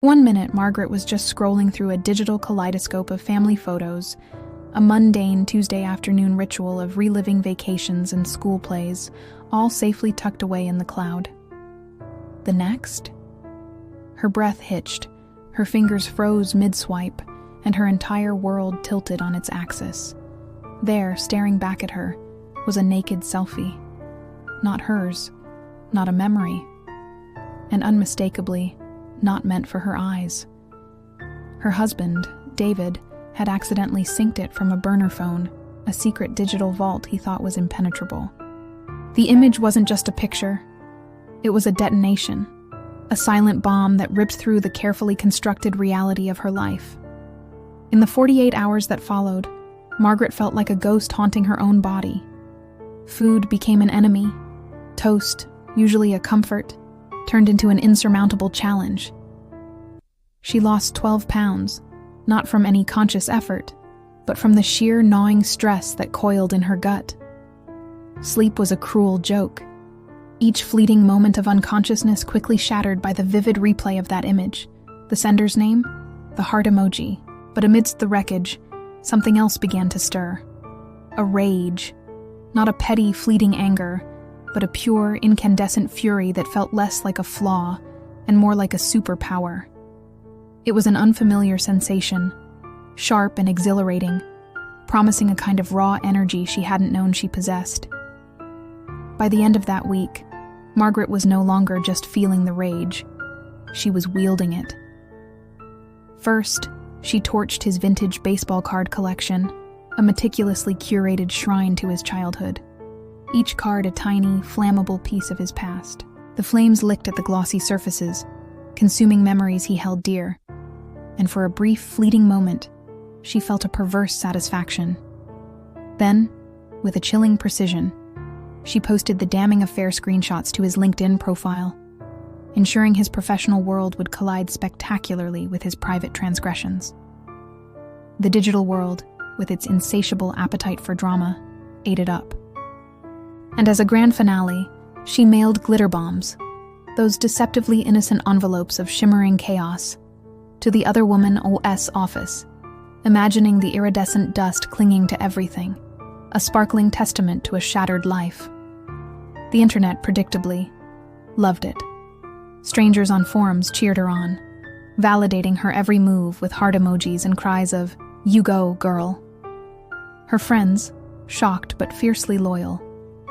One minute, Margaret was just scrolling through a digital kaleidoscope of family photos, a mundane Tuesday afternoon ritual of reliving vacations and school plays, all safely tucked away in the cloud. The next? Her breath hitched, her fingers froze mid-swipe, and her entire world tilted on its axis. There, staring back at her, was a naked selfie. Not hers, not a memory, and unmistakably, not meant for her eyes. Her husband, David, had accidentally synced it from a burner phone, a secret digital vault he thought was impenetrable. The image wasn't just a picture. It was a detonation, a silent bomb that ripped through the carefully constructed reality of her life. In the 48 hours that followed, Margaret felt like a ghost haunting her own body. Food became an enemy. Toast, usually a comfort, turned into an insurmountable challenge. She lost 12 pounds, not from any conscious effort, but from the sheer gnawing stress that coiled in her gut. Sleep was a cruel joke, each fleeting moment of unconsciousness quickly shattered by the vivid replay of that image. The sender's name? The heart emoji. But amidst the wreckage, something else began to stir. A rage. Not a petty, fleeting anger, but a pure, incandescent fury that felt less like a flaw and more like a superpower. It was an unfamiliar sensation, sharp and exhilarating, promising a kind of raw energy she hadn't known she possessed. By the end of that week, Margaret was no longer just feeling the rage. She was wielding it. First, she torched his vintage baseball card collection, a meticulously curated shrine to his childhood. Each card a tiny, flammable piece of his past. The flames licked at the glossy surfaces, consuming memories he held dear. And for a brief, fleeting moment, she felt a perverse satisfaction. Then, with a chilling precision, she posted the damning affair screenshots to his LinkedIn profile, ensuring his professional world would collide spectacularly with his private transgressions. The digital world, with its insatiable appetite for drama, ate it up. And as a grand finale, she mailed glitter bombs, those deceptively innocent envelopes of shimmering chaos, to the Other Woman OS office, imagining the iridescent dust clinging to everything, a sparkling testament to a shattered life. The internet, predictably, loved it. Strangers on forums cheered her on, validating her every move with heart emojis and cries of, "You go, girl." Her friends, shocked but fiercely loyal,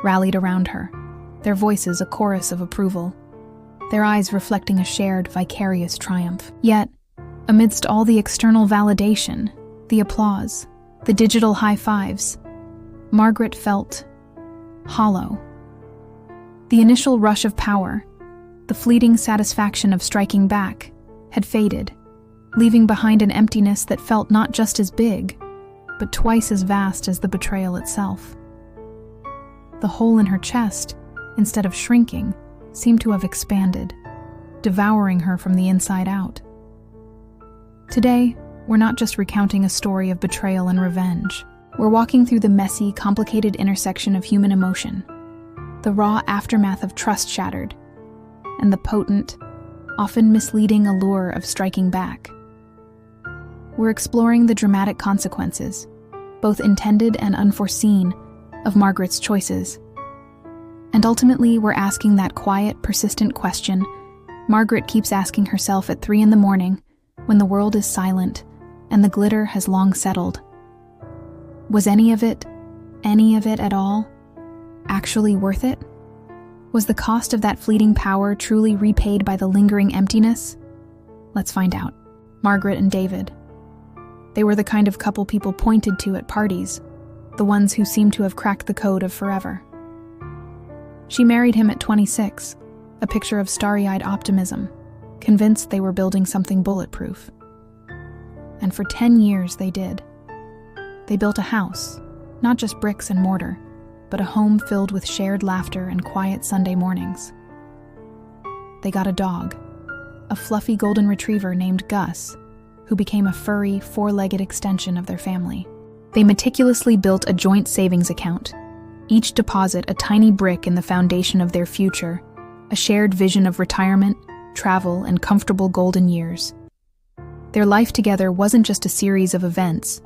rallied around her, their voices a chorus of approval, their eyes reflecting a shared, vicarious triumph. Yet, amidst all the external validation, the applause, the digital high fives, Margaret felt hollow. The initial rush of power, the fleeting satisfaction of striking back, had faded, leaving behind an emptiness that felt not just as big, but twice as vast as the betrayal itself. The hole in her chest, instead of shrinking, seemed to have expanded, devouring her from the inside out. Today, we're not just recounting a story of betrayal and revenge. We're walking through the messy, complicated intersection of human emotion, the raw aftermath of trust shattered, and the potent, often misleading allure of striking back. We're exploring the dramatic consequences, both intended and unforeseen, of Margaret's choices. And ultimately, we're asking that quiet, persistent question Margaret keeps asking herself at 3 a.m, when the world is silent and the glitter has long settled. Was any of it at all, actually worth it? Was the cost of that fleeting power truly repaid by the lingering emptiness? Let's find out. Margaret and David. They were the kind of couple people pointed to at parties, the ones who seemed to have cracked the code of forever. She married him at 26, a picture of starry-eyed optimism, convinced they were building something bulletproof. And for 10 years they did. They built a house, not just bricks and mortar, but a home filled with shared laughter and quiet Sunday mornings. They got a dog, a fluffy golden retriever named Gus, who became a furry, 4-legged extension of their family. They meticulously built a joint savings account, each deposit a tiny brick in the foundation of their future, a shared vision of retirement, travel, and comfortable golden years. Their life together wasn't just a series of events.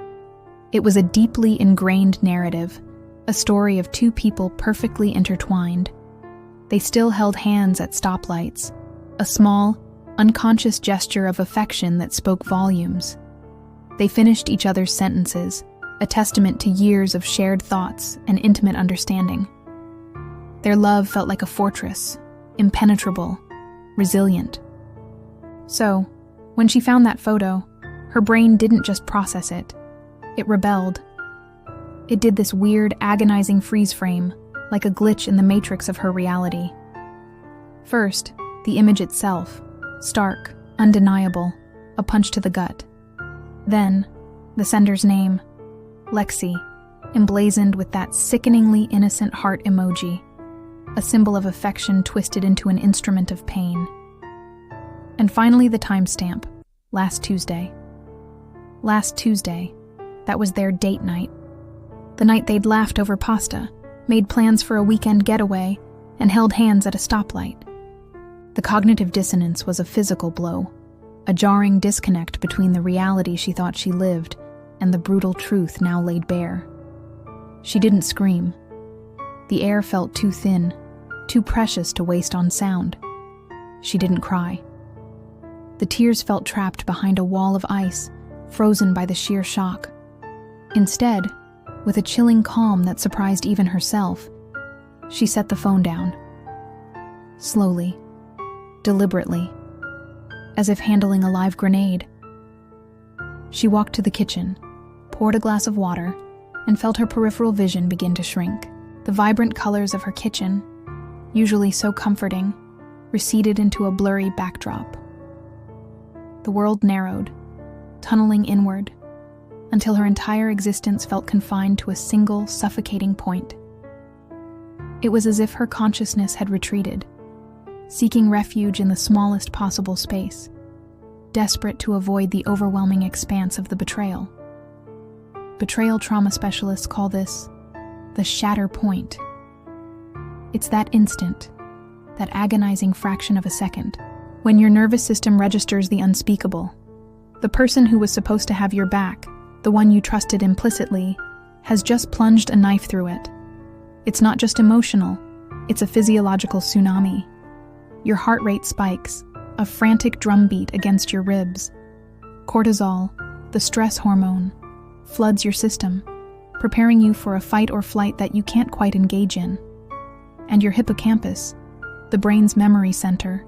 It was a deeply ingrained narrative, a story of two people perfectly intertwined. They still held hands at stoplights, a small, unconscious gesture of affection that spoke volumes. They finished each other's sentences, a testament to years of shared thoughts and intimate understanding. Their love felt like a fortress, impenetrable, resilient. So, when she found that photo, her brain didn't just process it. It rebelled. It did this weird, agonizing freeze frame, like a glitch in the matrix of her reality. First, the image itself, stark, undeniable, a punch to the gut. Then, the sender's name, Lexi, emblazoned with that sickeningly innocent heart emoji, a symbol of affection twisted into an instrument of pain. And finally the timestamp, last Tuesday. Last Tuesday, that was their date night. The night they'd laughed over pasta, made plans for a weekend getaway, and held hands at a stoplight. The cognitive dissonance was a physical blow, a jarring disconnect between the reality she thought she lived and the brutal truth now laid bare. She didn't scream. The air felt too thin, too precious to waste on sound. She didn't cry. The tears felt trapped behind a wall of ice, frozen by the sheer shock. Instead, with a chilling calm that surprised even herself, she set the phone down. Slowly, deliberately, as if handling a live grenade. She walked to the kitchen, poured a glass of water, and felt her peripheral vision begin to shrink. The vibrant colors of her kitchen, usually so comforting, receded into a blurry backdrop. The world narrowed, tunneling inward, until her entire existence felt confined to a single, suffocating point. It was as if her consciousness had retreated, seeking refuge in the smallest possible space, desperate to avoid the overwhelming expanse of the betrayal. Betrayal trauma specialists call this the shatter point. It's that instant, that agonizing fraction of a second, when your nervous system registers the unspeakable. The person who was supposed to have your back, the one you trusted implicitly, has just plunged a knife through it. It's not just emotional, it's a physiological tsunami. Your heart rate spikes, a frantic drumbeat against your ribs. Cortisol, the stress hormone, floods your system, preparing you for a fight or flight that you can't quite engage in. And your hippocampus, the brain's memory center,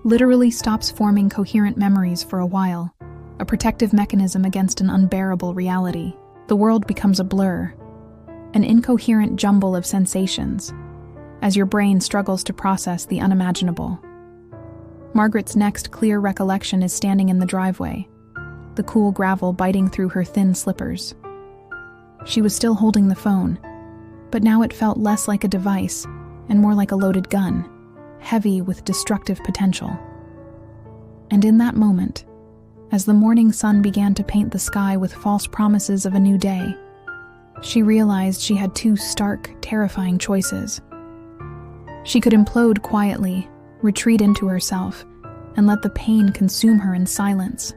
literally stops forming coherent memories for a while, a protective mechanism against an unbearable reality. The world becomes a blur, an incoherent jumble of sensations, as your brain struggles to process the unimaginable. Margaret's next clear recollection is standing in the driveway, the cool gravel biting through her thin slippers. She was still holding the phone, but now it felt less like a device and more like a loaded gun, heavy with destructive potential. And in that moment, as the morning sun began to paint the sky with false promises of a new day, she realized she had two stark, terrifying choices. She could implode quietly, retreat into herself, and let the pain consume her in silence.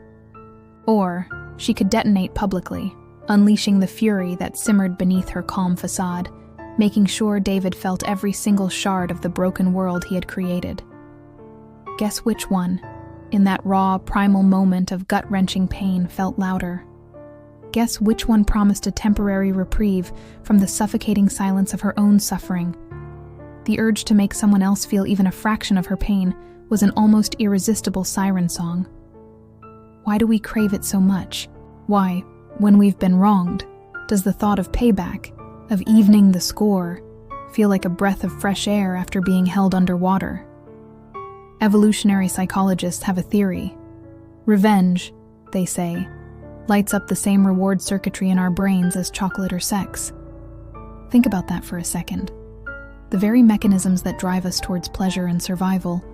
Or she could detonate publicly, unleashing the fury that simmered beneath her calm facade, making sure David felt every single shard of the broken world he had created. Guess which one, in that raw, primal moment of gut-wrenching pain, felt louder? Guess which one promised a temporary reprieve from the suffocating silence of her own suffering? The urge to make someone else feel even a fraction of her pain was an almost irresistible siren song. Why do we crave it so much? Why, when we've been wronged, does the thought of payback, of evening the score, feel like a breath of fresh air after being held underwater? Evolutionary psychologists have a theory. Revenge, they say, lights up the same reward circuitry in our brains as chocolate or sex. Think about that for a second. The very mechanisms that drive us towards pleasure and survival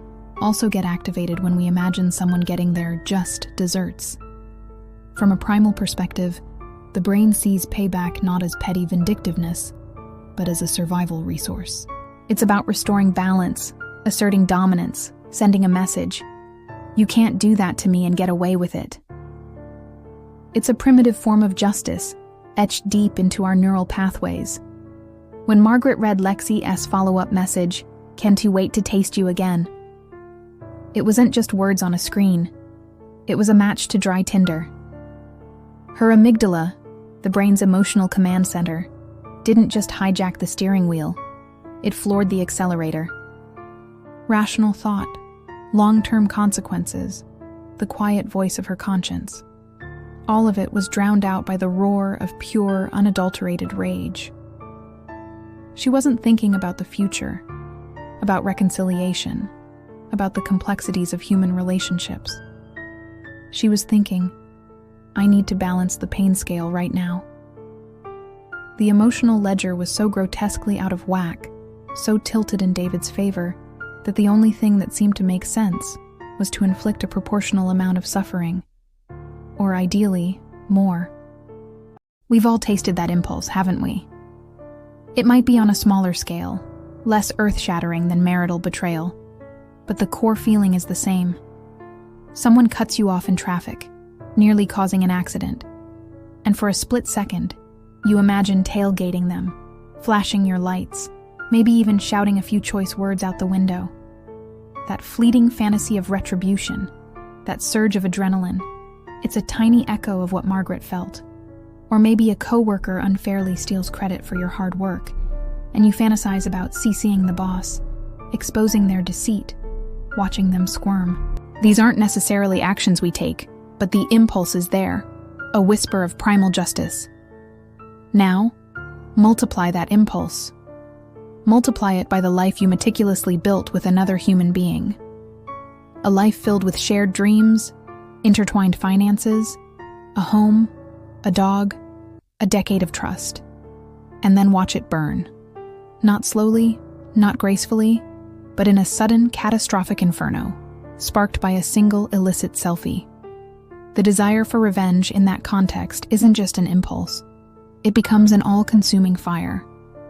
also get activated when we imagine someone getting their just desserts. From a primal perspective, the brain sees payback not as petty vindictiveness, but as a survival resource. It's about restoring balance, asserting dominance, sending a message. You can't do that to me and get away with it. It's a primitive form of justice, etched deep into our neural pathways. When Margaret read Lexi S. follow-up message, "Can't you wait to taste you again?" it wasn't just words on a screen. It was a match to dry tinder. Her amygdala, the brain's emotional command center, didn't just hijack the steering wheel. It floored the accelerator. Rational thought, long-term consequences, the quiet voice of her conscience. All of it was drowned out by the roar of pure, unadulterated rage. She wasn't thinking about the future, about reconciliation, about the complexities of human relationships. She was thinking, I need to balance the pain scale right now. The emotional ledger was so grotesquely out of whack, so tilted in David's favor, that the only thing that seemed to make sense was to inflict a proportional amount of suffering. Or ideally, more. We've all tasted that impulse, haven't we? It might be on a smaller scale, less earth-shattering than marital betrayal, but the core feeling is the same. Someone cuts you off in traffic, nearly causing an accident, and for a split second, you imagine tailgating them, flashing your lights, maybe even shouting a few choice words out the window. That fleeting fantasy of retribution, that surge of adrenaline, it's a tiny echo of what Margaret felt. Or maybe a coworker unfairly steals credit for your hard work, and you fantasize about CCing the boss, exposing their deceit, watching them squirm. These aren't necessarily actions we take, but the impulse is there, a whisper of primal justice. Now, multiply that impulse. Multiply it by the life you meticulously built with another human being. A life filled with shared dreams, intertwined finances, a home, a dog, a decade of trust. And then watch it burn. Not slowly, not gracefully, but in a sudden, catastrophic inferno, sparked by a single illicit selfie. The desire for revenge in that context isn't just an impulse. It becomes an all-consuming fire,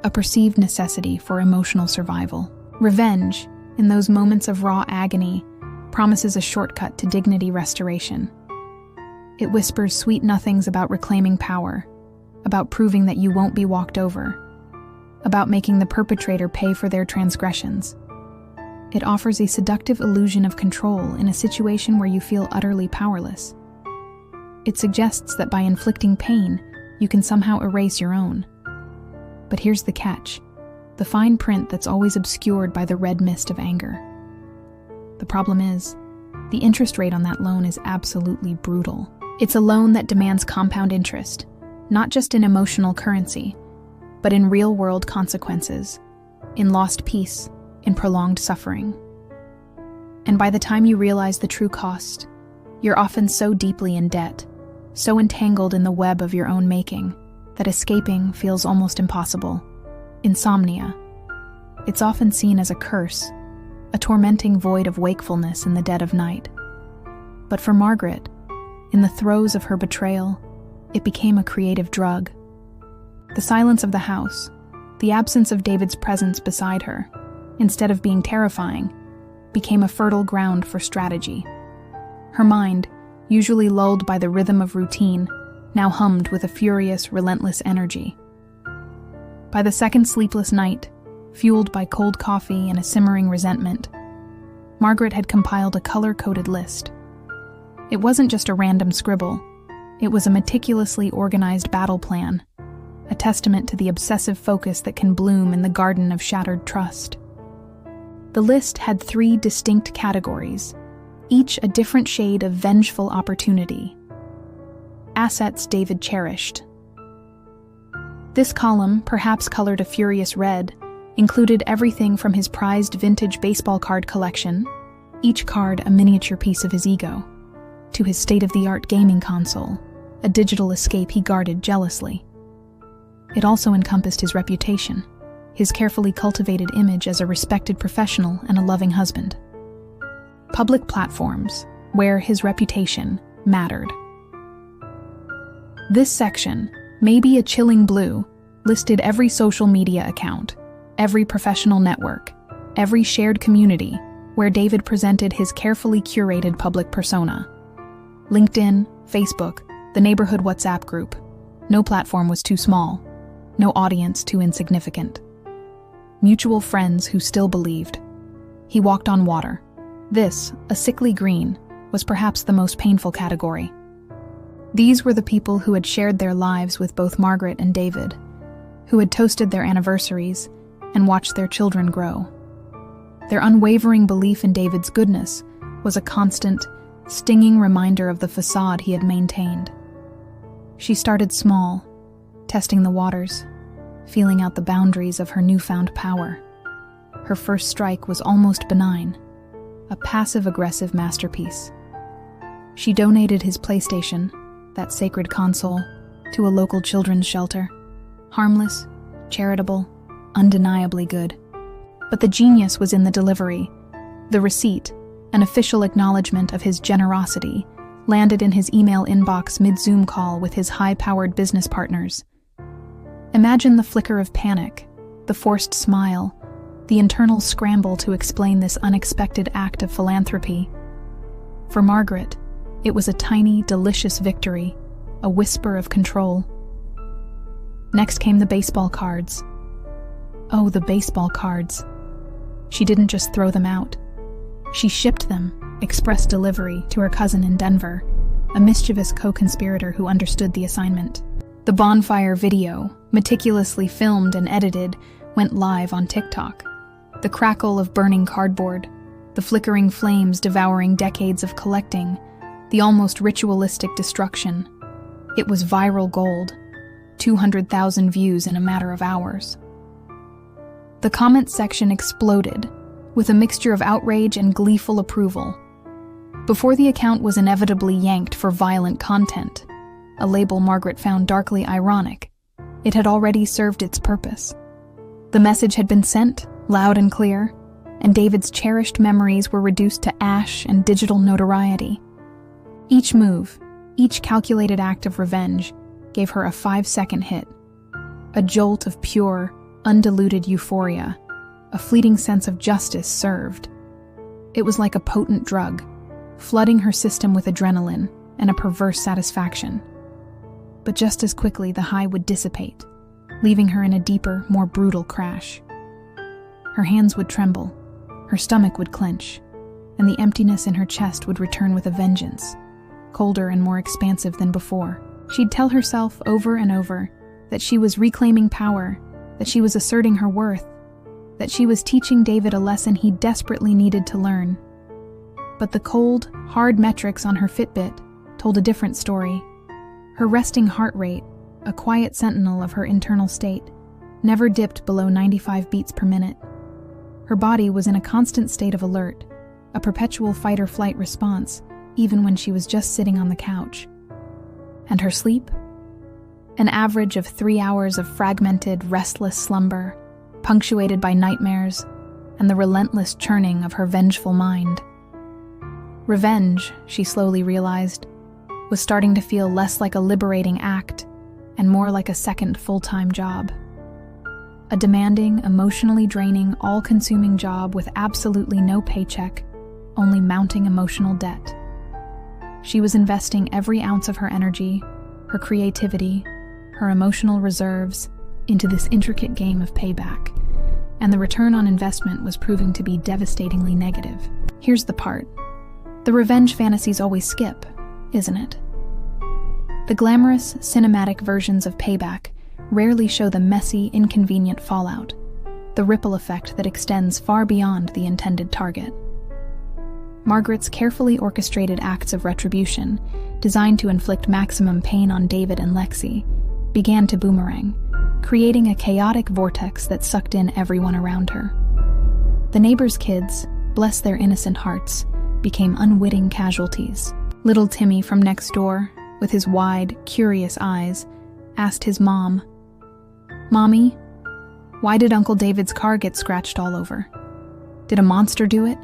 a perceived necessity for emotional survival. Revenge, in those moments of raw agony, promises a shortcut to dignity restoration. It whispers sweet nothings about reclaiming power, about proving that you won't be walked over, about making the perpetrator pay for their transgressions. It offers a seductive illusion of control in a situation where you feel utterly powerless. It suggests that by inflicting pain, you can somehow erase your own. But here's the catch, the fine print that's always obscured by the red mist of anger. The problem is, the interest rate on that loan is absolutely brutal. It's a loan that demands compound interest, not just in emotional currency, but in real-world consequences, in lost peace, in prolonged suffering. And by the time you realize the true cost, you're often so deeply in debt, so entangled in the web of your own making, that escaping feels almost impossible. Insomnia. It's often seen as a curse, a tormenting void of wakefulness in the dead of night. But for Margaret, in the throes of her betrayal, it became a creative drug. The silence of the house, the absence of David's presence beside her, instead of being terrifying, became a fertile ground for strategy. Her mind, usually lulled by the rhythm of routine, now hummed with a furious, relentless energy. By the second sleepless night, fueled by cold coffee and a simmering resentment, Margaret had compiled a color-coded list. It wasn't just a random scribble. It was a meticulously organized battle plan, a testament to the obsessive focus that can bloom in the garden of shattered trust. The list had 3 distinct categories, each a different shade of vengeful opportunity. Assets David cherished. This column, perhaps colored a furious red, included everything from his prized vintage baseball card collection, each card a miniature piece of his ego, to his state-of-the-art gaming console, a digital escape he guarded jealously. It also encompassed his reputation, his carefully cultivated image as a respected professional and a loving husband. Public platforms, where his reputation mattered. This section, maybe a chilling blue, listed every social media account, every professional network, every shared community where David presented his carefully curated public persona. LinkedIn, Facebook, The neighborhood WhatsApp group. No platform was too small, no audience too insignificant. Mutual friends who still believed. He walked on water. This, a sickly green, was perhaps the most painful category. These were the people who had shared their lives with both Margaret and David, who had toasted their anniversaries and watched their children grow. Their unwavering belief in David's goodness was a constant, stinging reminder of the facade he had maintained. She started small, testing the waters, feeling out the boundaries of her newfound power. Her first strike was almost benign, a passive-aggressive masterpiece. She donated his PlayStation, that sacred console, to a local children's shelter. Harmless, charitable, undeniably good. But the genius was in the delivery. The receipt, an official acknowledgement of his generosity, landed in his email inbox mid-Zoom call with his high-powered business partners. Imagine the flicker of panic, the forced smile, the internal scramble to explain this unexpected act of philanthropy. For Margaret, it was a tiny, delicious victory, a whisper of control. Next came the baseball cards. Oh, the baseball cards. She didn't just throw them out. She shipped them, express delivery, to her cousin in Denver, a mischievous co-conspirator who understood the assignment. The bonfire video, meticulously filmed and edited, went live on TikTok. The crackle of burning cardboard, the flickering flames devouring decades of collecting, the almost ritualistic destruction. It was viral gold, 200,000 views in a matter of hours. The comment section exploded, with a mixture of outrage and gleeful approval. Before the account was inevitably yanked for violent content, a label Margaret found darkly ironic, it had already served its purpose. The message had been sent, loud and clear, and David's cherished memories were reduced to ash and digital notoriety. Each move, each calculated act of revenge, gave her a 5-second hit. A jolt of pure, undiluted euphoria, a fleeting sense of justice served. It was like a potent drug, flooding her system with adrenaline and a perverse satisfaction. But just as quickly the high would dissipate, leaving her in a deeper, more brutal crash. Her hands would tremble, her stomach would clench, and the emptiness in her chest would return with a vengeance, colder and more expansive than before. She'd tell herself over and over that she was reclaiming power, that she was asserting her worth, that she was teaching David a lesson he desperately needed to learn. But the cold, hard metrics on her Fitbit told a different story. Her resting heart rate, a quiet sentinel of her internal state, never dipped below 95 beats per minute. Her body was in a constant state of alert, a perpetual fight-or-flight response, even when she was just sitting on the couch. And her sleep? An average of 3 hours of fragmented, restless slumber, punctuated by nightmares and the relentless churning of her vengeful mind. Revenge, she slowly realized, was starting to feel less like a liberating act and more like a second full-time job. A demanding, emotionally draining, all-consuming job with absolutely no paycheck, only mounting emotional debt. She was investing every ounce of her energy, her creativity, her emotional reserves into this intricate game of payback, and the return on investment was proving to be devastatingly negative. Here's the part. The revenge fantasies always skip, isn't it? The glamorous, cinematic versions of payback rarely show the messy, inconvenient fallout, the ripple effect that extends far beyond the intended target. Margaret's carefully orchestrated acts of retribution, designed to inflict maximum pain on David and Lexi, began to boomerang, creating a chaotic vortex that sucked in everyone around her. The neighbors' kids, bless their innocent hearts, became unwitting casualties. Little Timmy from next door, with his wide, curious eyes, asked his mom, "Mommy, why did Uncle David's car get scratched all over? Did a monster do it?"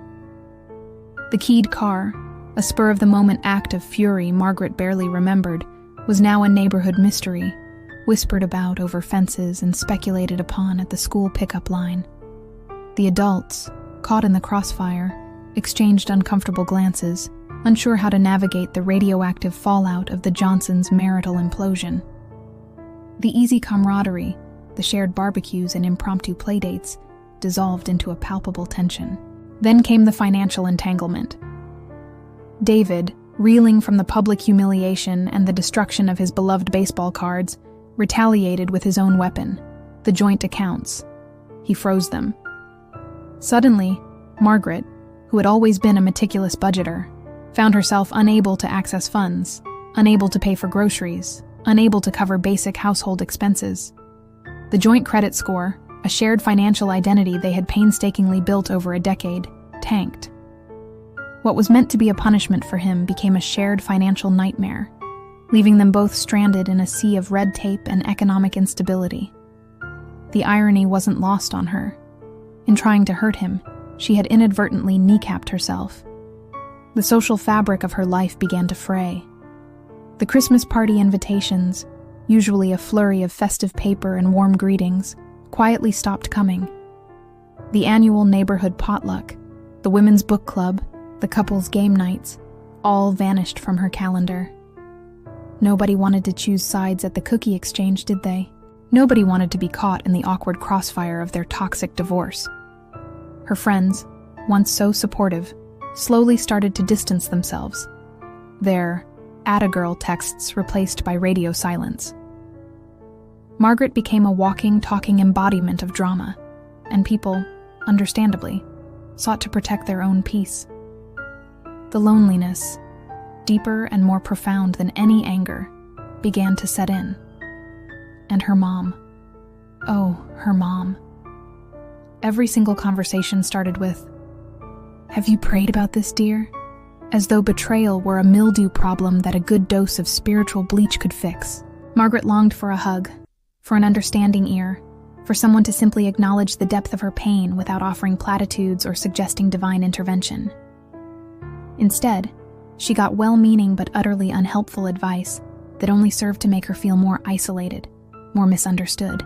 The keyed car, a spur-of-the-moment act of fury Margaret barely remembered, was now a neighborhood mystery, whispered about over fences and speculated upon at the school pickup line. The adults, caught in the crossfire, exchanged uncomfortable glances, unsure how to navigate the radioactive fallout of the Johnsons' marital implosion. The easy camaraderie, the shared barbecues and impromptu playdates, dissolved into a palpable tension. Then came the financial entanglement. David, reeling from the public humiliation and the destruction of his beloved baseball cards, retaliated with his own weapon, the joint accounts. He froze them. Suddenly, Margaret, who had always been a meticulous budgeter, found herself unable to access funds, unable to pay for groceries, unable to cover basic household expenses. The joint credit score, a shared financial identity they had painstakingly built over a decade, tanked. What was meant to be a punishment for him became a shared financial nightmare, leaving them both stranded in a sea of red tape and economic instability. The irony wasn't lost on her. In trying to hurt him, she had inadvertently kneecapped herself. The social fabric of her life began to fray. The Christmas party invitations, usually a flurry of festive paper and warm greetings, quietly stopped coming. The annual neighborhood potluck, the women's book club, the couple's game nights, all vanished from her calendar. Nobody wanted to choose sides at the cookie exchange, did they? Nobody wanted to be caught in the awkward crossfire of their toxic divorce. Her friends, once so supportive, slowly started to distance themselves. Their "atta-girl" texts replaced by radio silence. Margaret became a walking, talking embodiment of drama, and people, understandably, sought to protect their own peace. The loneliness, deeper and more profound than any anger, began to set in. And her mom. Oh, her mom. Every single conversation started with, "Have you prayed about this, dear?" As though betrayal were a mildew problem that a good dose of spiritual bleach could fix. Margaret longed for a hug, for an understanding ear, for someone to simply acknowledge the depth of her pain without offering platitudes or suggesting divine intervention. Instead, she got well-meaning but utterly unhelpful advice that only served to make her feel more isolated, more misunderstood.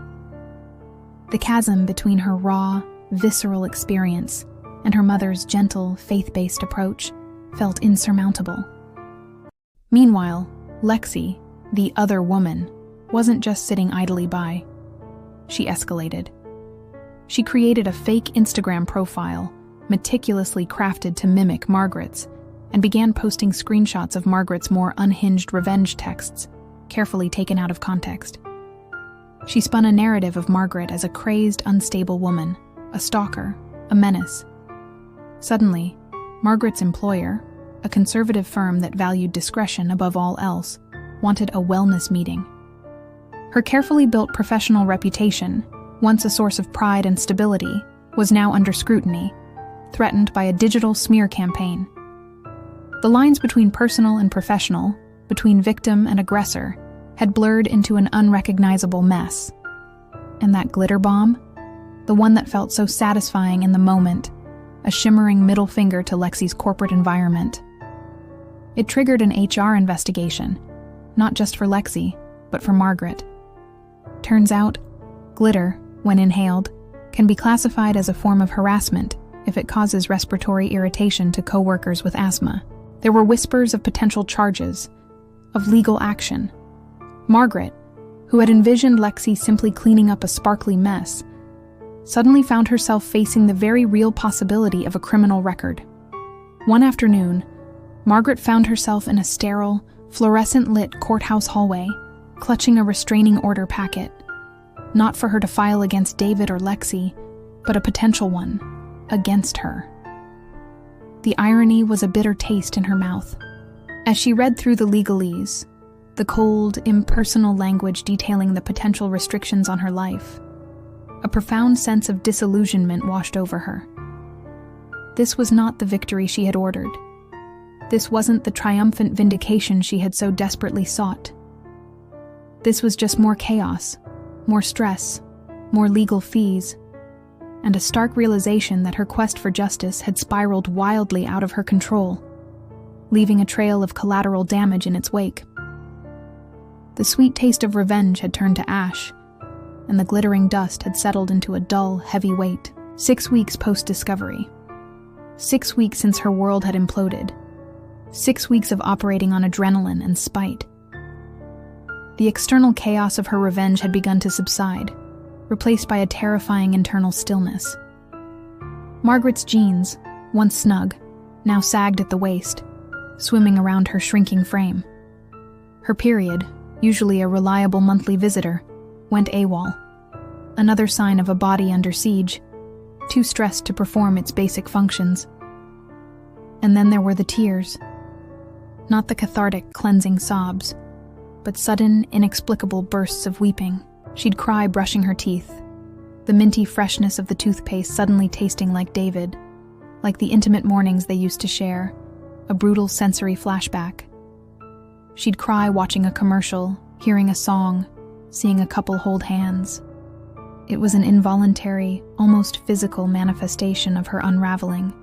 The chasm between her raw, visceral experience and her mother's gentle, faith-based approach felt insurmountable. Meanwhile, Lexi, the other woman, wasn't just sitting idly by. She escalated. She created a fake Instagram profile, meticulously crafted to mimic Margaret's, and began posting screenshots of Margaret's more unhinged revenge texts, carefully taken out of context. She spun a narrative of Margaret as a crazed, unstable woman, a stalker, a menace. Suddenly, Margaret's employer, a conservative firm that valued discretion above all else, wanted a wellness meeting. Her carefully built professional reputation, once a source of pride and stability, was now under scrutiny, threatened by a digital smear campaign. The lines between personal and professional, between victim and aggressor, had blurred into an unrecognizable mess. And that glitter bomb, the one that felt so satisfying in the moment, a shimmering middle finger to Lexi's corporate environment. It triggered an HR investigation, not just for Lexi, but for Margaret. Turns out, glitter, when inhaled, can be classified as a form of harassment if it causes respiratory irritation to coworkers with asthma. There were whispers of potential charges, of legal action. Margaret, who had envisioned Lexi simply cleaning up a sparkly mess, suddenly found herself facing the very real possibility of a criminal record. One afternoon, Margaret found herself in a sterile, fluorescent-lit courthouse hallway, clutching a restraining order packet. Not for her to file against David or Lexi, but a potential one, against her. The irony was a bitter taste in her mouth. As she read through the legalese, the cold, impersonal language detailing the potential restrictions on her life, a profound sense of disillusionment washed over her. This was not the victory she had ordered. This wasn't the triumphant vindication she had so desperately sought. This was just more chaos, more stress, more legal fees, and a stark realization that her quest for justice had spiraled wildly out of her control, leaving a trail of collateral damage in its wake. The sweet taste of revenge had turned to ash, and the glittering dust had settled into a dull, heavy weight. 6 weeks post-discovery. 6 weeks since her world had imploded. 6 weeks of operating on adrenaline and spite. The external chaos of her revenge had begun to subside, replaced by a terrifying internal stillness. Margaret's jeans, once snug, now sagged at the waist, swimming around her shrinking frame. Her period, usually a reliable monthly visitor, went AWOL, another sign of a body under siege, too stressed to perform its basic functions. And then there were the tears. Not the cathartic, cleansing sobs, but sudden, inexplicable bursts of weeping. She'd cry brushing her teeth, the minty freshness of the toothpaste suddenly tasting like David, like the intimate mornings they used to share, a brutal sensory flashback. She'd cry watching a commercial, hearing a song, seeing a couple hold hands. It was an involuntary, almost physical manifestation of her unraveling.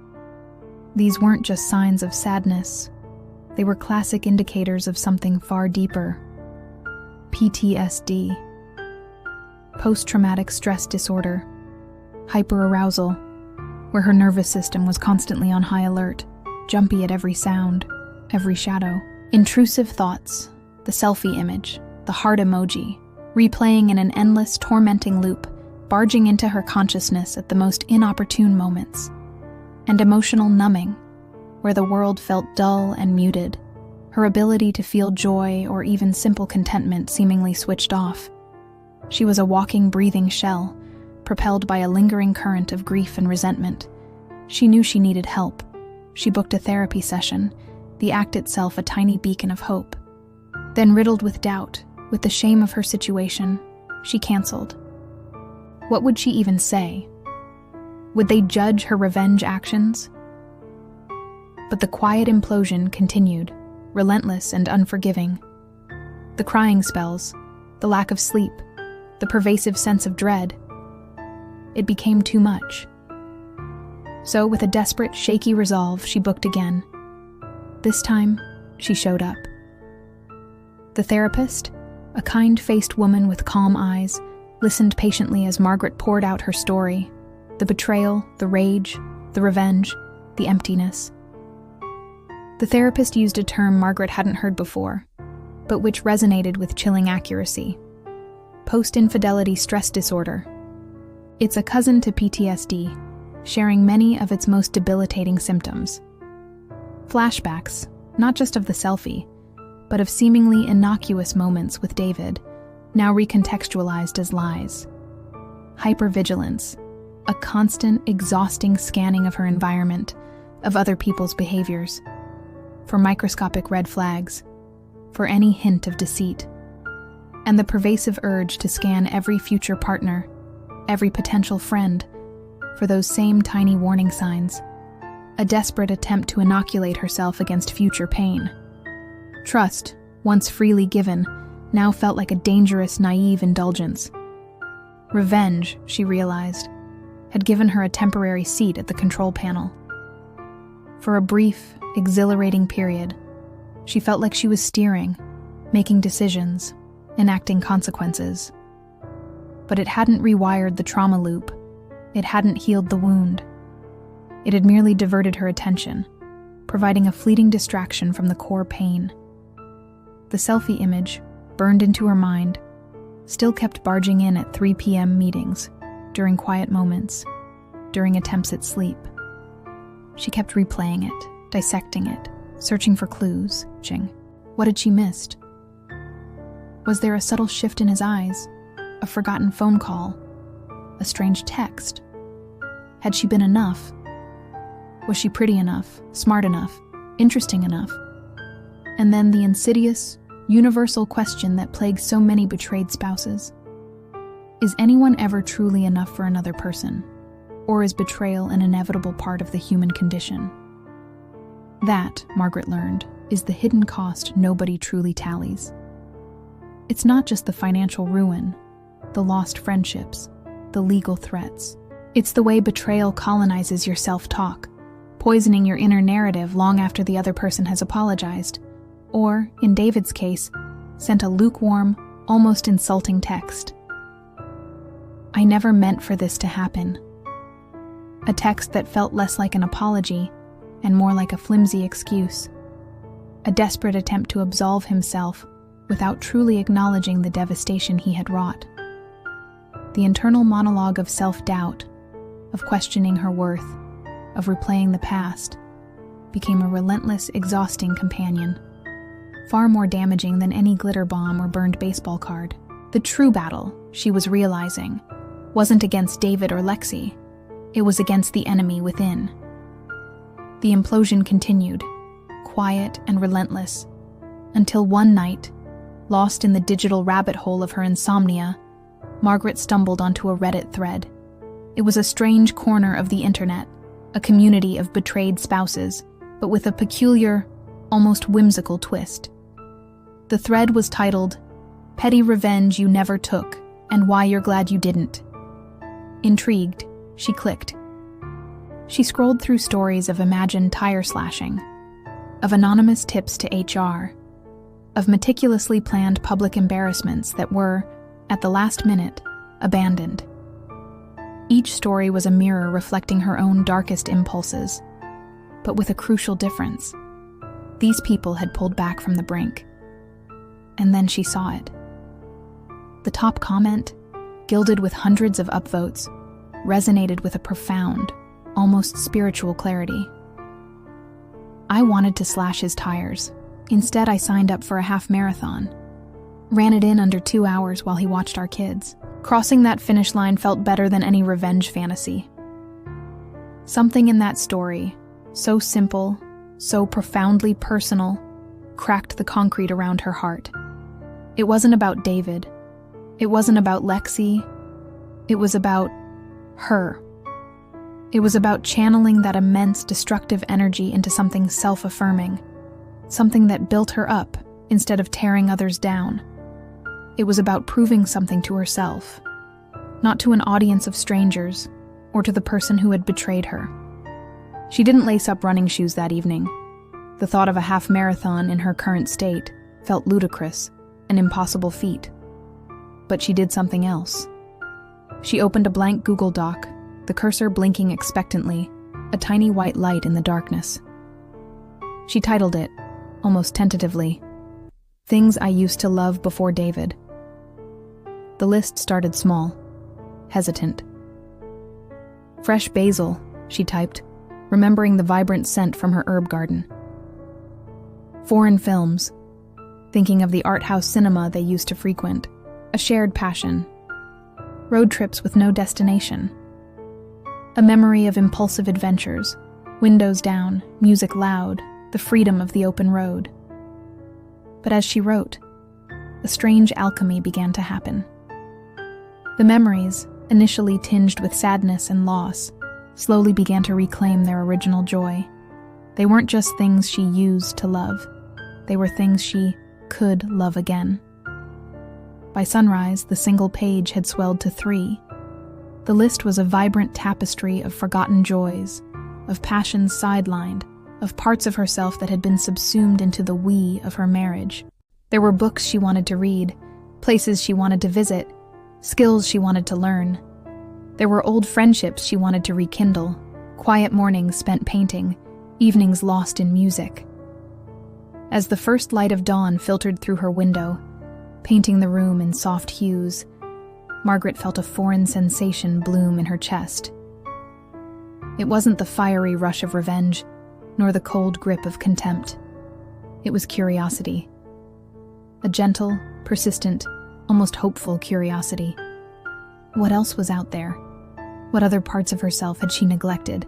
These weren't just signs of sadness. They were classic indicators of something far deeper. PTSD. Post-traumatic stress disorder. Hyperarousal, where her nervous system was constantly on high alert, jumpy at every sound, every shadow. Intrusive thoughts, the selfie image, the heart emoji, replaying in an endless, tormenting loop, barging into her consciousness at the most inopportune moments. And emotional numbing, where the world felt dull and muted, her ability to feel joy or even simple contentment seemingly switched off. She was a walking, breathing shell, propelled by a lingering current of grief and resentment. She knew she needed help. She booked a therapy session, the act itself a tiny beacon of hope. Then, riddled with doubt, with the shame of her situation, she canceled. What would she even say? Would they judge her revenge actions? But the quiet implosion continued, relentless and unforgiving. The crying spells, the lack of sleep, the pervasive sense of dread. It became too much. So, with a desperate, shaky resolve, she booked again. This time, she showed up. The therapist, a kind-faced woman with calm eyes, listened patiently as Margaret poured out her story, the betrayal, the rage, the revenge, the emptiness. The therapist used a term Margaret hadn't heard before, but which resonated with chilling accuracy. Post-infidelity stress disorder. It's a cousin to PTSD, sharing many of its most debilitating symptoms. Flashbacks, not just of the selfie, but of seemingly innocuous moments with David, now recontextualized as lies. Hypervigilance, a constant, exhausting scanning of her environment, of other people's behaviors, for microscopic red flags, for any hint of deceit, and the pervasive urge to scan every future partner, every potential friend, for those same tiny warning signs, a desperate attempt to inoculate herself against future pain. Trust, once freely given, now felt like a dangerous, naive indulgence. Revenge, she realized, had given her a temporary seat at the control panel. For a brief, exhilarating period, she felt like she was steering, making decisions, enacting consequences. But it hadn't rewired the trauma loop. It hadn't healed the wound. It had merely diverted her attention, providing a fleeting distraction from the core pain. The selfie image, burned into her mind, still kept barging in at 3 p.m. meetings, during quiet moments, during attempts at sleep. She kept replaying it, dissecting it, searching for clues. What had she missed? Was there a subtle shift in his eyes, a forgotten phone call, a strange text? Had she been enough? Was she pretty enough, smart enough, interesting enough? And then the insidious, universal question that plagues so many betrayed spouses. Is anyone ever truly enough for another person? Or is betrayal an inevitable part of the human condition? That, Margaret learned, is the hidden cost nobody truly tallies. It's not just the financial ruin, the lost friendships, the legal threats. It's the way betrayal colonizes your self-talk, poisoning your inner narrative long after the other person has apologized, or, in David's case, sent a lukewarm, almost insulting text. "I never meant for this to happen." A text that felt less like an apology and more like a flimsy excuse. a desperate attempt to absolve himself without truly acknowledging the devastation he had wrought. The internal monologue of self-doubt, of questioning her worth, of replaying the past, became a relentless, exhausting companion, far more damaging than any glitter bomb or burned baseball card. The true battle, she was realizing, wasn't against David or Lexi. It was against the enemy within. The implosion continued, quiet and relentless, until one night, lost in the digital rabbit hole of her insomnia, Margaret stumbled onto a Reddit thread. It was a strange corner of the internet, a community of betrayed spouses, but with a peculiar, almost whimsical twist. The thread was titled, "Petty Revenge You Never Took, and Why You're Glad You Didn't." Intrigued, she clicked. She scrolled through stories of imagined tire slashing, of anonymous tips to HR, of meticulously planned public embarrassments that were, at the last minute, abandoned. Each story was a mirror reflecting her own darkest impulses, but with a crucial difference. These people had pulled back from the brink. And then she saw it. The top comment, gilded with hundreds of upvotes, resonated with a profound, almost spiritual clarity. "I wanted to slash his tires. Instead, I signed up for a half marathon. Ran it in under 2 hours while he watched our kids. Crossing that finish line felt better than any revenge fantasy." Something in that story, so simple, so profoundly personal, cracked the concrete around her heart. It wasn't about David. It wasn't about Lexi. It was about her. It was about channeling that immense destructive energy into something self-affirming, something that built her up instead of tearing others down. It was about proving something to herself, not to an audience of strangers or to the person who had betrayed her. She didn't lace up running shoes that evening. The thought of a half marathon in her current state felt ludicrous, an impossible feat. But she did something else. She opened a blank Google Doc, the cursor blinking expectantly, a tiny white light in the darkness. She titled it, almost tentatively, "Things I Used to Love Before David." The list started small, hesitant. "Fresh basil," she typed, remembering the vibrant scent from her herb garden. "Foreign films," thinking of the art house cinema they used to frequent, a shared passion. "Road trips with no destination." A memory of impulsive adventures, windows down, music loud, the freedom of the open road. But as she wrote, a strange alchemy began to happen. The memories, initially tinged with sadness and loss, slowly began to reclaim their original joy. They weren't just things she used to love. They were things she could love again. By sunrise, the single page had swelled to 3. The list was a vibrant tapestry of forgotten joys, of passions sidelined, of parts of herself that had been subsumed into the we of her marriage. There were books she wanted to read, places she wanted to visit, skills she wanted to learn. There were old friendships she wanted to rekindle, quiet mornings spent painting, evenings lost in music. As the first light of dawn filtered through her window, painting the room in soft hues, Margaret felt a foreign sensation bloom in her chest. It wasn't the fiery rush of revenge, nor the cold grip of contempt. It was curiosity. A gentle, persistent, almost hopeful curiosity. What else was out there? What other parts of herself had she neglected?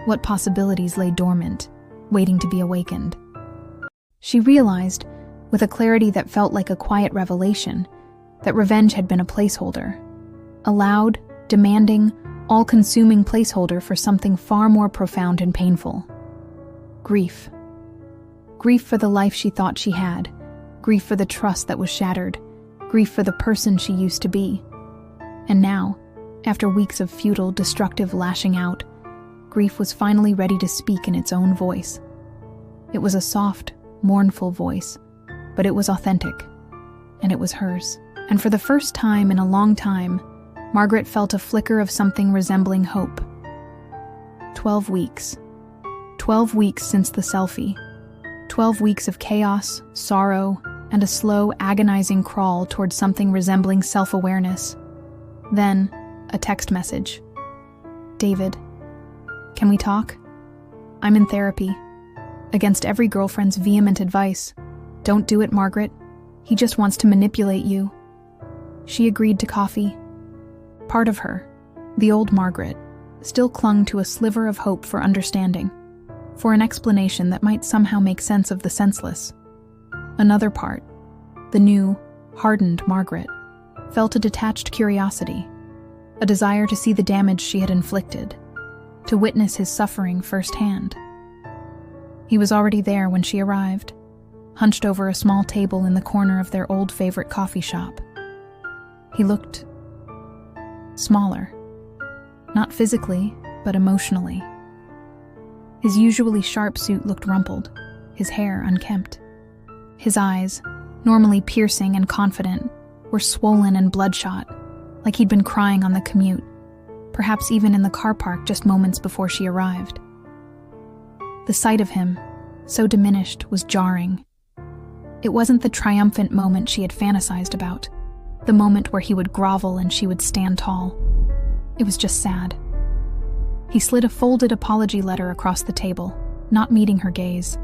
What possibilities lay dormant, waiting to be awakened? She realized, with a clarity that felt like a quiet revelation, that revenge had been a placeholder. A loud, demanding, all-consuming placeholder for something far more profound and painful. Grief. Grief for the life she thought she had. Grief for the trust that was shattered. Grief for the person she used to be. And now, after weeks of futile, destructive lashing out, grief was finally ready to speak in its own voice. It was a soft, mournful voice, but it was authentic, and it was hers. And for the first time in a long time, Margaret felt a flicker of something resembling hope. 12 weeks. 12 weeks since the selfie. 12 weeks of chaos, sorrow, and a slow, agonizing crawl towards something resembling self-awareness. Then, a text message. David, can we talk? I'm in therapy. Against every girlfriend's vehement advice. Don't do it, Margaret. He just wants to manipulate you. She agreed to coffee. Part of her, the old Margaret, still clung to a sliver of hope for understanding, for an explanation that might somehow make sense of the senseless. Another part, the new, hardened Margaret, felt a detached curiosity, a desire to see the damage she had inflicted, to witness his suffering firsthand. He was already there when she arrived, hunched over a small table in the corner of their old favorite coffee shop. He looked smaller, not physically, but emotionally. His usually sharp suit looked rumpled, his hair unkempt. His eyes, normally piercing and confident, were swollen and bloodshot, like he'd been crying on the commute, perhaps even in the car park just moments before she arrived. The sight of him, so diminished, was jarring. It wasn't the triumphant moment she had fantasized about, the moment where he would grovel and she would stand tall. It was just sad. He slid a folded apology letter across the table, not meeting her gaze.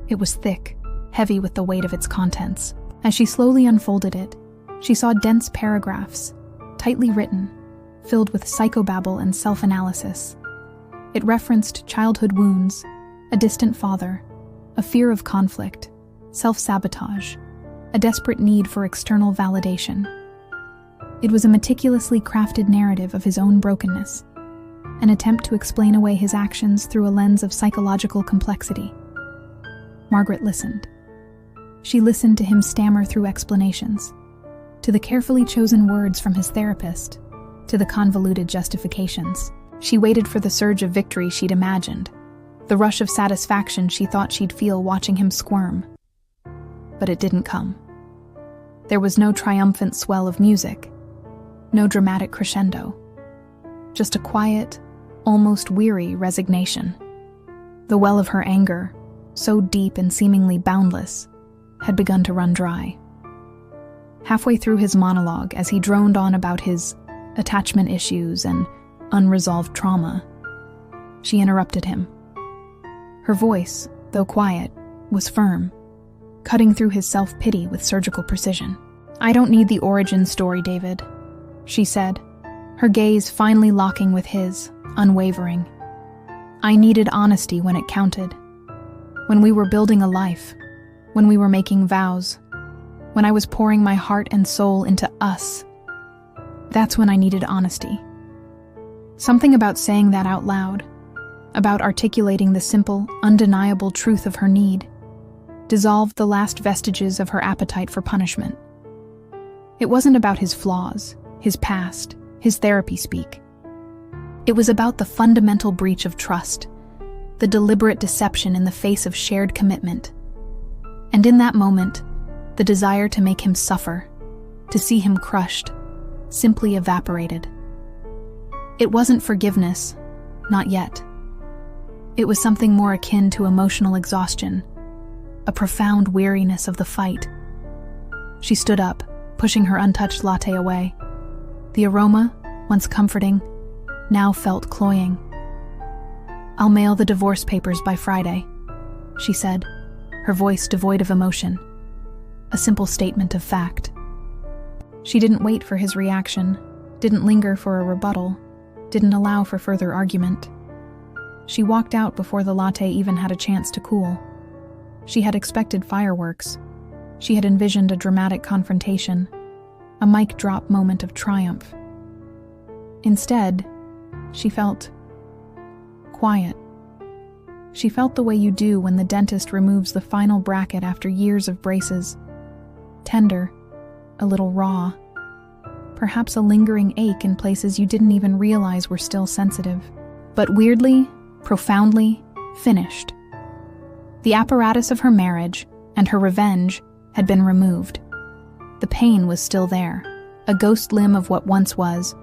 It was thick, heavy with the weight of its contents. As she slowly unfolded it, she saw dense paragraphs, tightly written, filled with psychobabble and self-analysis. It referenced childhood wounds, a distant father, a fear of conflict, self-sabotage, a desperate need for external validation. It was a meticulously crafted narrative of his own brokenness, an attempt to explain away his actions through a lens of psychological complexity. Margaret listened. She listened to him stammer through explanations, to the carefully chosen words from his therapist, to the convoluted justifications. She waited for the surge of victory she'd imagined, the rush of satisfaction she thought she'd feel watching him squirm. But it didn't come. There was no triumphant swell of music, no dramatic crescendo, just a quiet, almost weary resignation. The well of her anger, so deep and seemingly boundless, had begun to run dry. Halfway through his monologue, as he droned on about his attachment issues and unresolved trauma, she interrupted him. Her voice, though quiet, was firm, cutting through his self-pity with surgical precision. "I don't need the origin story, David," she said, her gaze finally locking with his, unwavering. "I needed honesty when it counted. When we were building a life, when we were making vows, when I was pouring my heart and soul into us. That's when I needed honesty." Something about saying that out loud, about articulating the simple, undeniable truth of her need, dissolved the last vestiges of her appetite for punishment. It wasn't about his flaws, his past, his therapy speak. It was about the fundamental breach of trust, the deliberate deception in the face of shared commitment. And in that moment, the desire to make him suffer, to see him crushed, simply evaporated. It wasn't forgiveness, not yet. It was something more akin to emotional exhaustion, a profound weariness of the fight. She stood up, pushing her untouched latte away. The aroma, once comforting, now felt cloying. "I'll mail the divorce papers by Friday," she said, her voice devoid of emotion, a simple statement of fact. She didn't wait for his reaction, didn't linger for a rebuttal, didn't allow for further argument. She walked out before the latte even had a chance to cool. She had expected fireworks. She had envisioned a dramatic confrontation, a mic drop moment of triumph. Instead, she felt quiet. She felt the way you do when the dentist removes the final bracket after years of braces. Tender, a little raw, perhaps a lingering ache in places you didn't even realize were still sensitive, but weirdly, profoundly finished. The apparatus of her marriage and her revenge had been removed. The pain was still there, a ghost limb of what once was,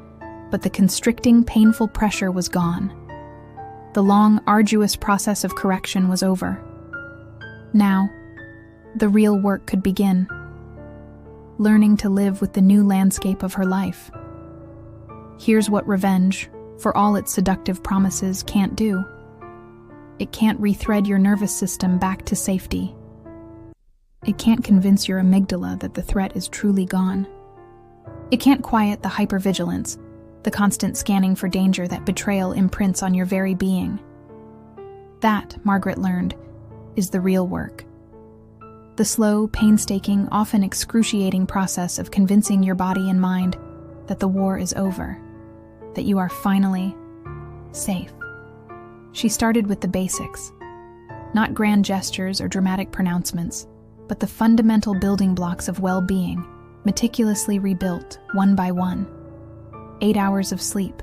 but the constricting, painful pressure was gone. The long, arduous process of correction was over. Now, the real work could begin. Learning to live with the new landscape of her life. Here's what revenge, for all its seductive promises, can't do. It can't rethread your nervous system back to safety. It can't convince your amygdala that the threat is truly gone. It can't quiet the hypervigilance, the constant scanning for danger that betrayal imprints on your very being. That, Margaret learned, is the real work. The slow, painstaking, often excruciating process of convincing your body and mind that the war is over, that you are finally safe. She started with the basics, not grand gestures or dramatic pronouncements, but the fundamental building blocks of well-being, meticulously rebuilt, one by one. 8 hours of sleep,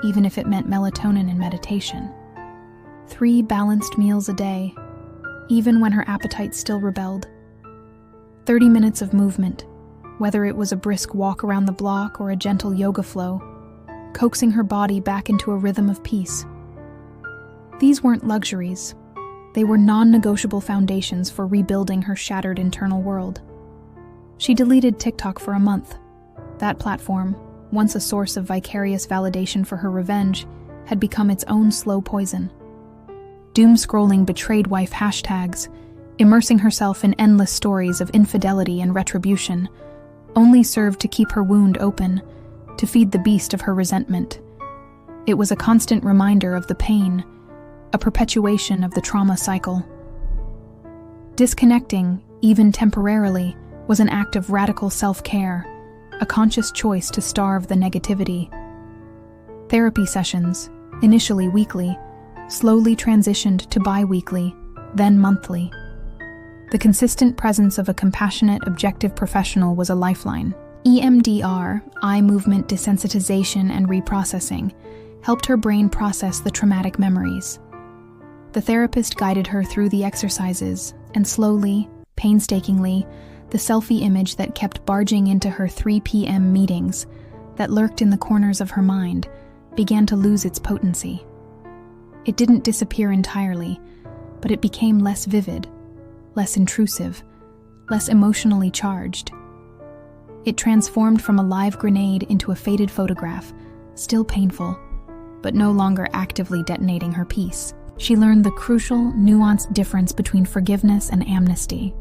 even if it meant melatonin and meditation. 3 balanced meals a day, even when her appetite still rebelled. 30 minutes of movement, whether it was a brisk walk around the block or a gentle yoga flow, coaxing her body back into a rhythm of peace. These weren't luxuries. They were non-negotiable foundations for rebuilding her shattered internal world. She deleted TikTok for a month. That platform, once a source of vicarious validation for her revenge, had become its own slow poison. Doom-scrolling betrayed wife hashtags, immersing herself in endless stories of infidelity and retribution, only served to keep her wound open, to feed the beast of her resentment. It was a constant reminder of the pain, a perpetuation of the trauma cycle. Disconnecting, even temporarily, was an act of radical self-care, a conscious choice to starve the negativity. Therapy sessions, initially weekly, slowly transitioned to bi-weekly, then monthly. The consistent presence of a compassionate, objective professional was a lifeline. EMDR, eye movement desensitization and reprocessing, helped her brain process the traumatic memories. The therapist guided her through the exercises, and slowly, painstakingly, the selfie image that kept barging into her 3 p.m. meetings, that lurked in the corners of her mind, began to lose its potency. It didn't disappear entirely, but it became less vivid, less intrusive, less emotionally charged. It transformed from a live grenade into a faded photograph, still painful, but no longer actively detonating her peace. She learned the crucial, nuanced difference between forgiveness and amnesty.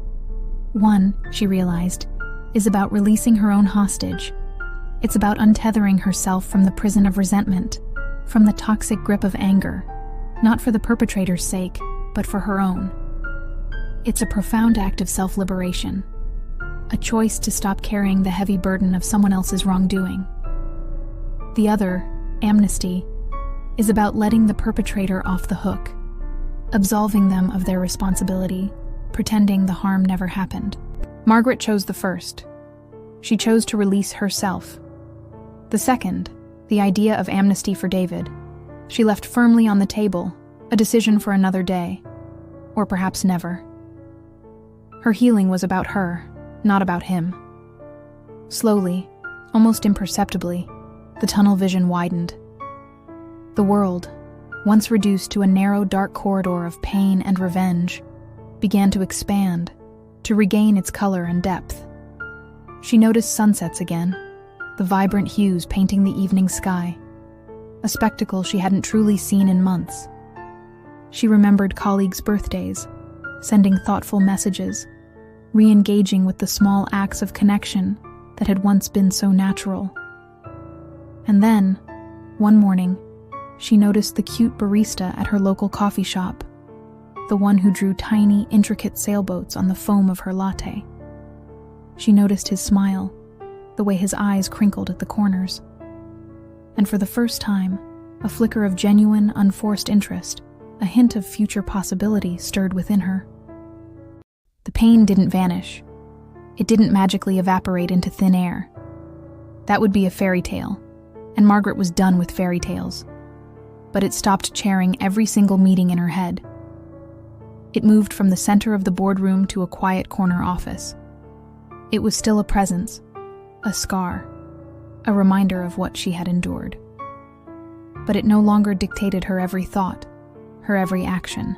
One, she realized, is about releasing her own hostage. It's about untethering herself from the prison of resentment, from the toxic grip of anger, not for the perpetrator's sake, but for her own. It's a profound act of self-liberation, a choice to stop carrying the heavy burden of someone else's wrongdoing. The other, amnesty, is about letting the perpetrator off the hook, absolving them of their responsibility, pretending the harm never happened. Margaret chose the first. She chose to release herself. The second, the idea of amnesty for David, she left firmly on the table, a decision for another day, or perhaps never. Her healing was about her, not about him. Slowly, almost imperceptibly, the tunnel vision widened. The world, once reduced to a narrow, dark corridor of pain and revenge, began to expand, to regain its color and depth. She noticed sunsets again, the vibrant hues painting the evening sky, a spectacle she hadn't truly seen in months. She remembered colleagues' birthdays, sending thoughtful messages, re-engaging with the small acts of connection that had once been so natural. And then, one morning, she noticed the cute barista at her local coffee shop, the one who drew tiny, intricate sailboats on the foam of her latte. She noticed his smile, the way his eyes crinkled at the corners. And for the first time, a flicker of genuine, unforced interest, a hint of future possibility stirred within her. The pain didn't vanish. It didn't magically evaporate into thin air. That would be a fairy tale, and Margaret was done with fairy tales. But it stopped chairing every single meeting in her head. It moved from the center of the boardroom to a quiet corner office. It was still a presence, a scar, a reminder of what she had endured. But it no longer dictated her every thought, her every action.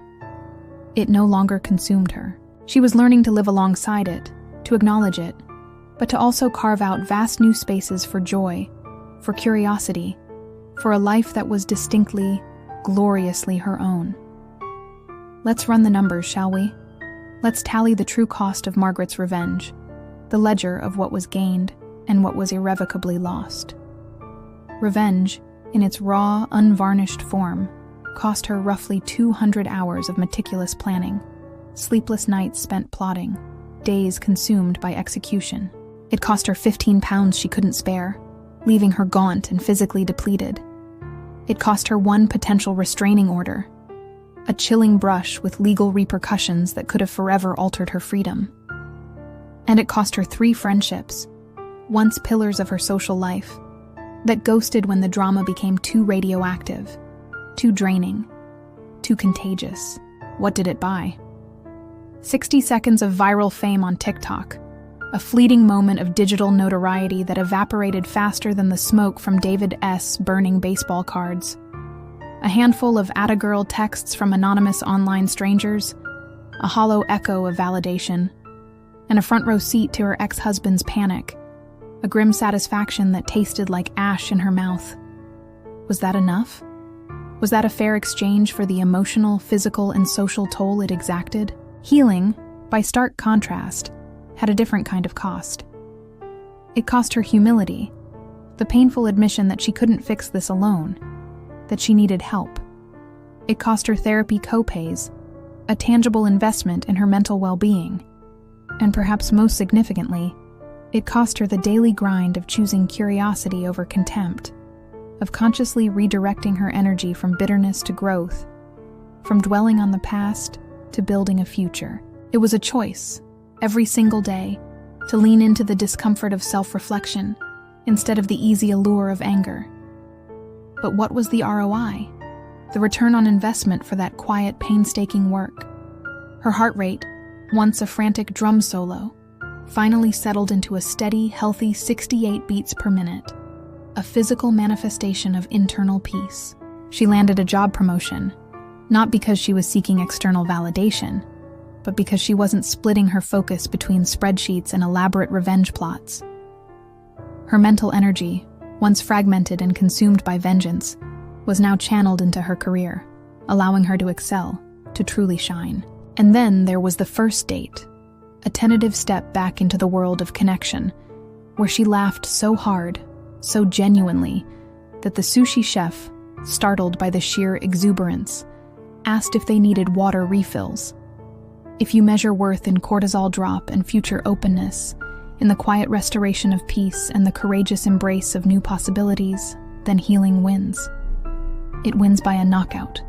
It no longer consumed her. She was learning to live alongside it, to acknowledge it, but to also carve out vast new spaces for joy, for curiosity, for a life that was distinctly, gloriously her own. Let's run the numbers, shall we? Let's tally the true cost of Margaret's revenge, the ledger of what was gained and what was irrevocably lost. Revenge, in its raw, unvarnished form, cost her roughly 200 hours of meticulous planning, sleepless nights spent plotting, days consumed by execution. It cost her 15 pounds she couldn't spare, leaving her gaunt and physically depleted. It cost her one potential restraining order, a chilling brush with legal repercussions that could have forever altered her freedom. And it cost her 3 friendships, once pillars of her social life, that ghosted when the drama became too radioactive, too draining, too contagious. What did it buy? 60 seconds of viral fame on TikTok, a fleeting moment of digital notoriety that evaporated faster than the smoke from David S. burning baseball cards. A handful of "atta-girl" texts from anonymous online strangers, a hollow echo of validation, and a front row seat to her ex-husband's panic, a grim satisfaction that tasted like ash in her mouth. Was that enough? Was that a fair exchange for the emotional, physical, and social toll it exacted? Healing, by stark contrast, had a different kind of cost. It cost her humility, the painful admission that she couldn't fix this alone, that she needed help. It cost her therapy co-pays, a tangible investment in her mental well-being. And perhaps most significantly, it cost her the daily grind of choosing curiosity over contempt, of consciously redirecting her energy from bitterness to growth, from dwelling on the past to building a future. It was a choice, every single day, to lean into the discomfort of self-reflection instead of the easy allure of anger. But what was the ROI? The return on investment for that quiet, painstaking work? Her heart rate, once a frantic drum solo, finally settled into a steady, healthy 68 beats per minute, a physical manifestation of internal peace. She landed a job promotion, not because she was seeking external validation, but because she wasn't splitting her focus between spreadsheets and elaborate revenge plots. Her mental energy, once fragmented and consumed by vengeance, was now channeled into her career, allowing her to excel, to truly shine. And then there was the first date, a tentative step back into the world of connection, where she laughed so hard, so genuinely, that the sushi chef, startled by the sheer exuberance, asked if they needed water refills. If you measure worth in cortisol drop and future openness, in the quiet restoration of peace and the courageous embrace of new possibilities, then healing wins. It wins by a knockout,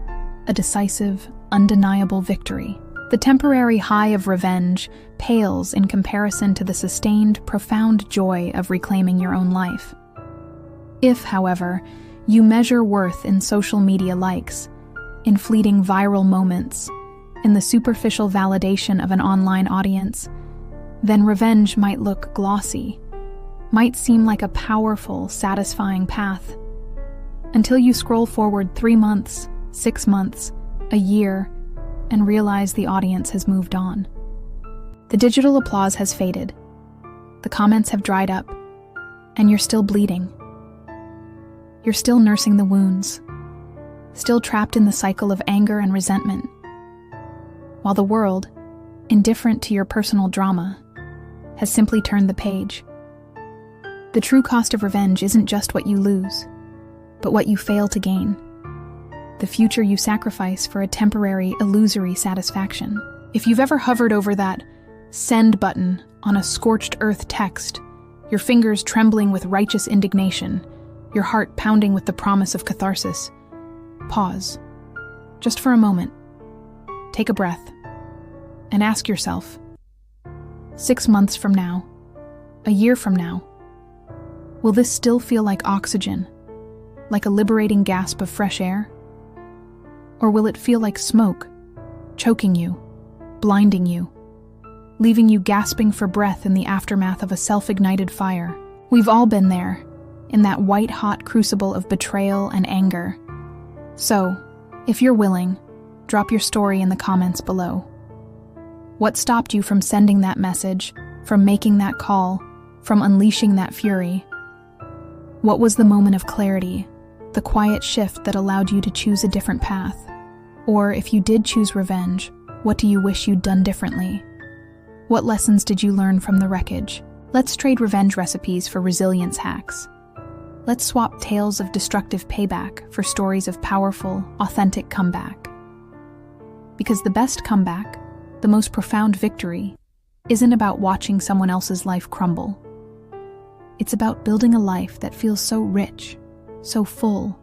a decisive, undeniable victory. The temporary high of revenge pales in comparison to the sustained, profound joy of reclaiming your own life. If, however, you measure worth in social media likes, in fleeting viral moments, in the superficial validation of an online audience, then revenge might look glossy, might seem like a powerful, satisfying path, until you scroll forward 3 months, 6 months, a year, and realize the audience has moved on. The digital applause has faded, the comments have dried up, and you're still bleeding. You're still nursing the wounds, still trapped in the cycle of anger and resentment, while the world, indifferent to your personal drama, has simply turned the page. The true cost of revenge isn't just what you lose, but what you fail to gain. The future you sacrifice for a temporary, illusory satisfaction. If you've ever hovered over that send button on a scorched earth text, your fingers trembling with righteous indignation, your heart pounding with the promise of catharsis, pause. Just for a moment. Take a breath. And ask yourself, 6 months from now, a year from now, will this still feel like oxygen, like a liberating gasp of fresh air? Or will it feel like smoke, choking you, blinding you, leaving you gasping for breath in the aftermath of a self-ignited fire? We've all been there, in that white-hot crucible of betrayal and anger. So, if you're willing, Drop your story in the comments below. What stopped you from sending that message, from making that call, from unleashing that fury? What was the moment of clarity, the quiet shift that allowed you to choose a different path? Or if you did choose revenge, what do you wish you'd done differently? What lessons did you learn from the wreckage? Let's trade revenge recipes for resilience hacks. Let's swap tales of destructive payback for stories of powerful, authentic comeback. Because the best comeback, the most profound victory, isn't about watching someone else's life crumble. It's about building a life that feels so rich, so full,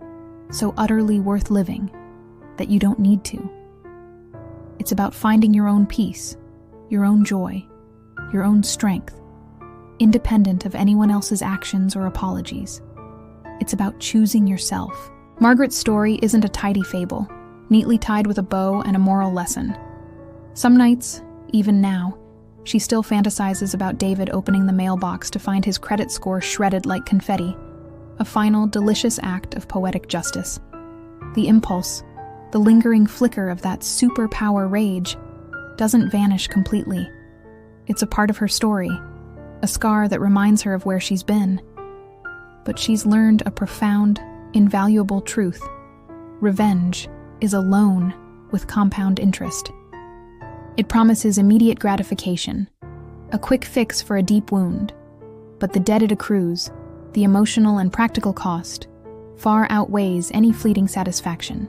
so utterly worth living that you don't need to. It's about finding your own peace, your own joy, your own strength, independent of anyone else's actions or apologies. It's about choosing yourself. Margaret's story isn't a tidy fable, neatly tied with a bow and a moral lesson. Some nights, even now, she still fantasizes about David opening the mailbox to find his credit score shredded like confetti, a final, delicious act of poetic justice. The impulse, the lingering flicker of that superpower rage, doesn't vanish completely. It's a part of her story, a scar that reminds her of where she's been. But she's learned a profound, invaluable truth. Revenge is a loan with compound interest. It promises immediate gratification, a quick fix for a deep wound, but the debt it accrues, the emotional and practical cost, far outweighs any fleeting satisfaction.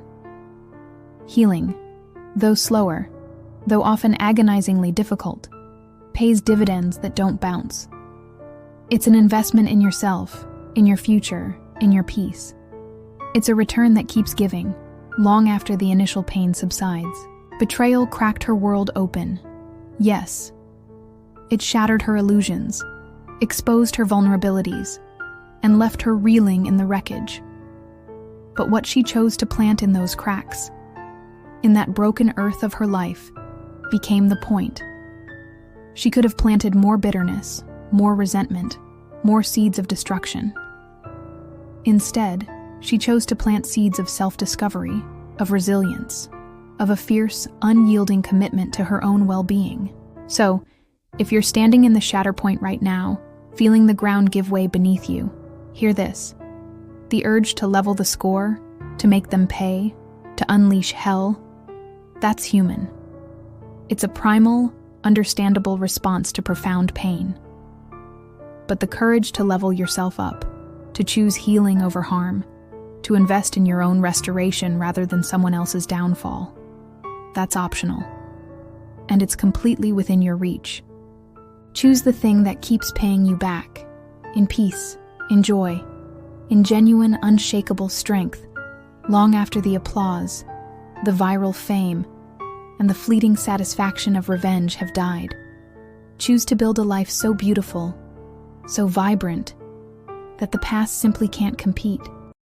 Healing, though slower, though often agonizingly difficult, pays dividends that don't bounce. It's an investment in yourself, in your future, in your peace. It's a return that keeps giving, long after the initial pain subsides. Betrayal cracked her world open. Yes. It shattered her illusions, exposed her vulnerabilities, and left her reeling in the wreckage. But what she chose to plant in those cracks, in that broken earth of her life, became the point. She could have planted more bitterness, more resentment, more seeds of destruction. Instead, she chose to plant seeds of self-discovery, of resilience, of a fierce, unyielding commitment to her own well-being. So, if you're standing in the shatter point right now, feeling the ground give way beneath you, hear this. The urge to level the score, to make them pay, to unleash hell, that's human. It's a primal, understandable response to profound pain. But the courage to level yourself up, to choose healing over harm, to invest in your own restoration rather than someone else's downfall, that's optional. And it's completely within your reach. Choose the thing that keeps paying you back, in peace, in joy, in genuine, unshakable strength, long after the applause, the viral fame, and the fleeting satisfaction of revenge have died. Choose to build a life so beautiful, so vibrant, that the past simply can't compete.